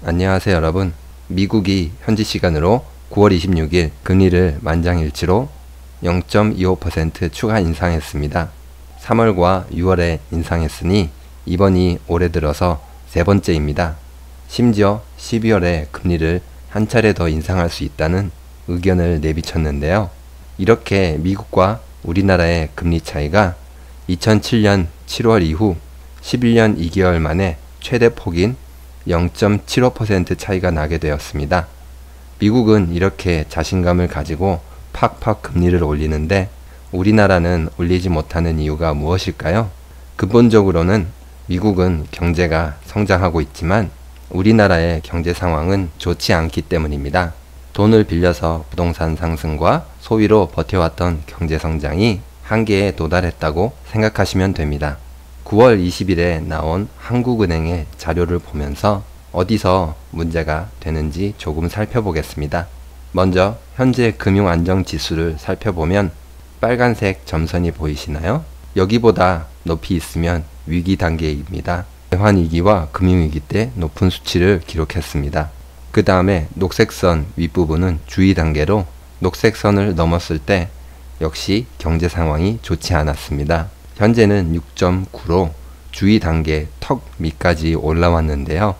안녕하세요 여러분. 미국이 현지 시간으로 9월 26일 금리를 만장일치로 0.25% 추가 인상했습니다. 3월과 6월에 인상했으니 이번이 올해 들어서 세 번째입니다. 심지어 12월에 금리를 한 차례 더 인상할 수 있다는 의견을 내비쳤는데요. 이렇게 미국과 우리나라의 금리 차이가 2007년 7월 이후 11년 2개월 만에 최대 폭인 0.75% 차이가 나게 되었습니다. 미국은 이렇게 자신감을 가지고 팍팍 금리를 올리는데 우리나라는 올리지 못하는 이유가 무엇일까요? 근본적으로는 미국은 경제가 성장하고 있지만 우리나라의 경제 상황은 좋지 않기 때문입니다. 돈을 빌려서 부동산 상승과 소비로 버텨왔던 경제 성장이 한계에 도달했다고 생각하시면 됩니다. 9월 20일에 나온 한국은행의 자료를 보면서 어디서 문제가 되는지 조금 살펴보겠습니다. 먼저 현재 금융안정지수를 살펴보면 빨간색 점선이 보이시나요? 여기보다 높이 있으면 위기 단계입니다. 대환위기와 금융위기 때 높은 수치를 기록했습니다. 그 다음에 녹색선 윗부분은 주의 단계로 녹색선을 넘었을 때 역시 경제 상황이 좋지 않았습니다. 현재는 6.9로 주의 단계 턱 밑까지 올라왔는데요.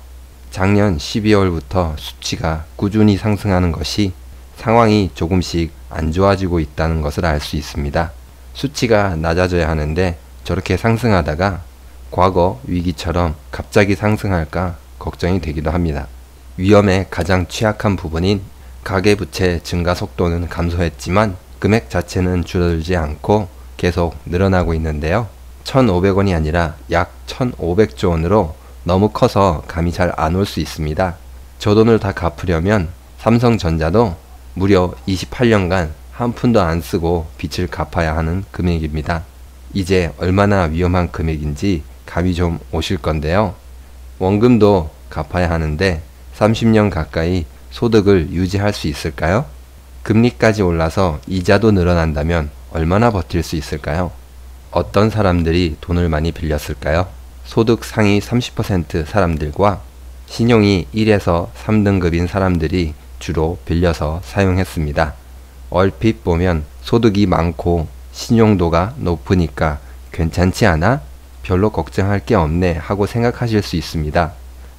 작년 12월부터 수치가 꾸준히 상승하는 것이 상황이 조금씩 안 좋아지고 있다는 것을 알 수 있습니다. 수치가 낮아져야 하는데 저렇게 상승하다가 과거 위기처럼 갑자기 상승할까 걱정이 되기도 합니다. 위험에 가장 취약한 부분인 가계부채 증가 속도는 감소했지만 금액 자체는 줄어들지 않고 계속 늘어나고 있는데요. 1,500원이 아니라 약 1,500조 원으로 너무 커서 감이 잘 안 올 수 있습니다. 저 돈을 다 갚으려면 삼성전자도 무려 28년간 한 푼도 안 쓰고 빚을 갚아야 하는 금액입니다. 이제 얼마나 위험한 금액인지 감이 좀 오실 건데요. 원금도 갚아야 하는데 30년 가까이 소득을 유지할 수 있을까요? 금리까지 올라서 이자도 늘어난다면 얼마나 버틸 수 있을까요? 어떤 사람들이 돈을 많이 빌렸을까요? 소득 상위 30% 사람들과 신용이 1에서 3등급인 사람들이 주로 빌려서 사용했습니다. 얼핏 보면 소득이 많고 신용도가 높으니까 괜찮지 않아? 별로 걱정할 게 없네 하고 생각하실 수 있습니다.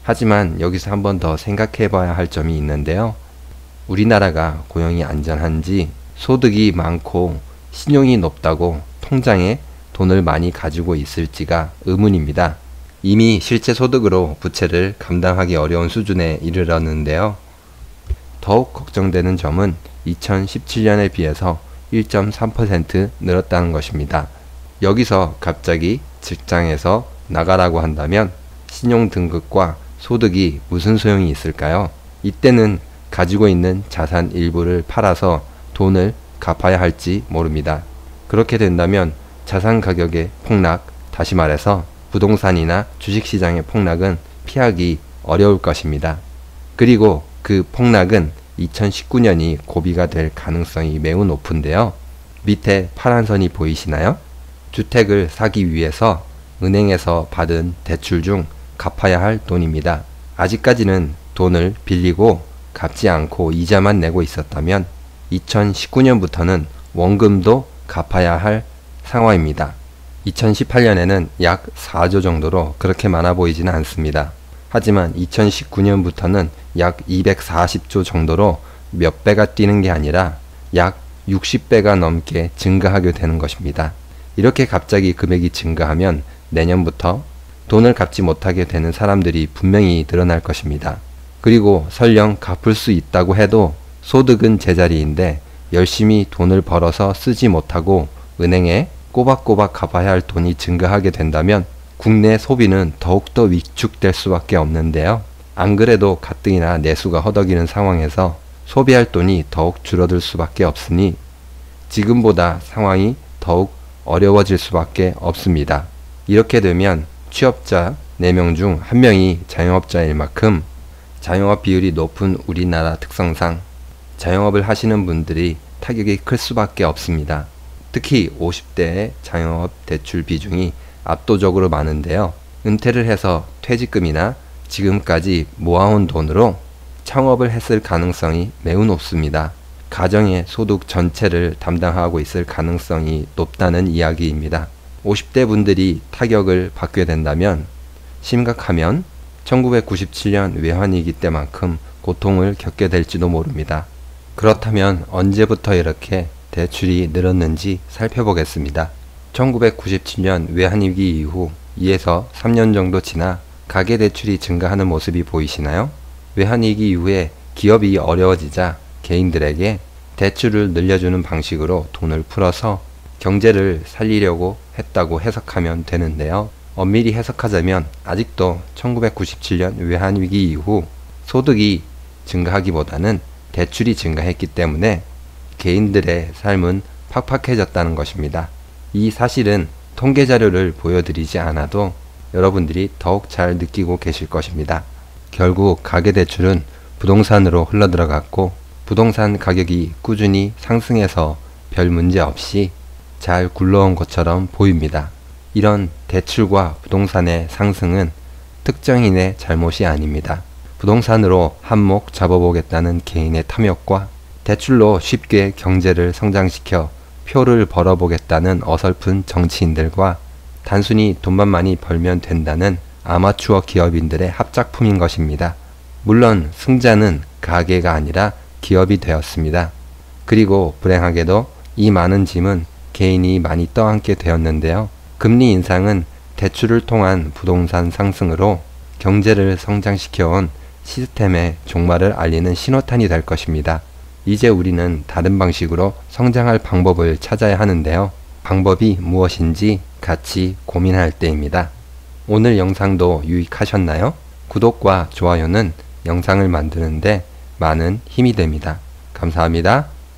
하지만 여기서 한 번 더 생각해 봐야 할 점이 있는데요. 우리나라가 고용이 안전한지 소득이 많고 신용이 높다고 통장에 돈을 많이 가지고 있을지가 의문입니다. 이미 실제 소득으로 부채를 감당하기 어려운 수준에 이르렀는데요. 더욱 걱정되는 점은 2017년에 비해서 1.3% 늘었다는 것입니다. 여기서 갑자기 직장에서 나가라고 한다면 신용 등급과 소득이 무슨 소용이 있을까요? 이때는 가지고 있는 자산 일부를 팔아서 돈을 갚아야 할지 모릅니다. 그렇게 된다면 자산 가격의 폭락, 다시 말해서 부동산이나 주식시장의 폭락은 피하기 어려울 것입니다. 그리고 그 폭락은 2019년이 고비가 될 가능성이 매우 높은데요. 밑에 파란 선이 보이시나요? 주택을 사기 위해서 은행에서 받은 대출 중 갚아야 할 돈입니다. 아직까지는 돈을 빌리고 갚지 않고 이자만 내고 있었다면 2019년부터는 원금도 갚아야 할 상황입니다. 2018년에는 약 4조 정도로 그렇게 많아 보이지는 않습니다. 하지만 2019년부터는 약 240조 정도로 몇 배가 뛰는 게 아니라 약 60배가 넘게 증가하게 되는 것입니다. 이렇게 갑자기 금액이 증가하면 내년부터 돈을 갚지 못하게 되는 사람들이 분명히 늘어날 것입니다. 그리고 설령 갚을 수 있다고 해도 소득은 제자리인데 열심히 돈을 벌어서 쓰지 못하고 은행에 꼬박꼬박 갚아야 할 돈이 증가하게 된다면 국내 소비는 더욱더 위축될 수밖에 없는데요. 안 그래도 가뜩이나 내수가 허덕이는 상황에서 소비할 돈이 더욱 줄어들 수밖에 없으니 지금보다 상황이 더욱 어려워질 수밖에 없습니다. 이렇게 되면 취업자 4명 중 1명이 자영업자일 만큼 자영업 비율이 높은 우리나라 특성상 자영업을 하시는 분들이 타격이 클 수밖에 없습니다. 특히 50대의 자영업 대출 비중이 압도적으로 많은데요. 은퇴를 해서 퇴직금이나 지금까지 모아온 돈으로 창업을 했을 가능성이 매우 높습니다. 가정의 소득 전체를 담당하고 있을 가능성이 높다는 이야기입니다. 50대 분들이 타격을 받게 된다면 심각하면 1997년 외환위기 때만큼 고통을 겪게 될지도 모릅니다. 그렇다면 언제부터 이렇게 대출이 늘었는지 살펴보겠습니다. 1997년 외환위기 이후 2에서 3년 정도 지나 가계대출이 증가하는 모습이 보이시나요? 외환위기 이후에 기업이 어려워지자 개인들에게 대출을 늘려주는 방식으로 돈을 풀어서 경제를 살리려고 했다고 해석하면 되는데요. 엄밀히 해석하자면 아직도 1997년 외환위기 이후 소득이 증가하기보다는 대출이 증가했기 때문에 개인들의 삶은 팍팍해졌다는 것입니다. 이 사실은 통계 자료를 보여드리지 않아도 여러분들이 더욱 잘 느끼고 계실 것입니다. 결국 가계대출은 부동산으로 흘러들어갔고 부동산 가격이 꾸준히 상승해서 별 문제 없이 잘 굴러온 것처럼 보입니다. 이런 대출과 부동산의 상승은 특정인의 잘못이 아닙니다. 부동산으로 한몫 잡아보겠다는 개인의 탐욕과 대출로 쉽게 경제를 성장시켜 표를 벌어보겠다는 어설픈 정치인들과 단순히 돈만 많이 벌면 된다는 아마추어 기업인들의 합작품인 것입니다. 물론 승자는 가게가 아니라 기업이 되었습니다. 그리고 불행하게도 이 많은 짐은 개인이 많이 떠안게 되었는데요. 금리 인상은 대출을 통한 부동산 상승으로 경제를 성장시켜온 시스템의 종말을 알리는 신호탄이 될 것입니다. 이제 우리는 다른 방식으로 성장할 방법을 찾아야 하는데요. 방법이 무엇인지 같이 고민할 때입니다. 오늘 영상도 유익하셨나요? 구독과 좋아요는 영상을 만드는데 많은 힘이 됩니다. 감사합니다.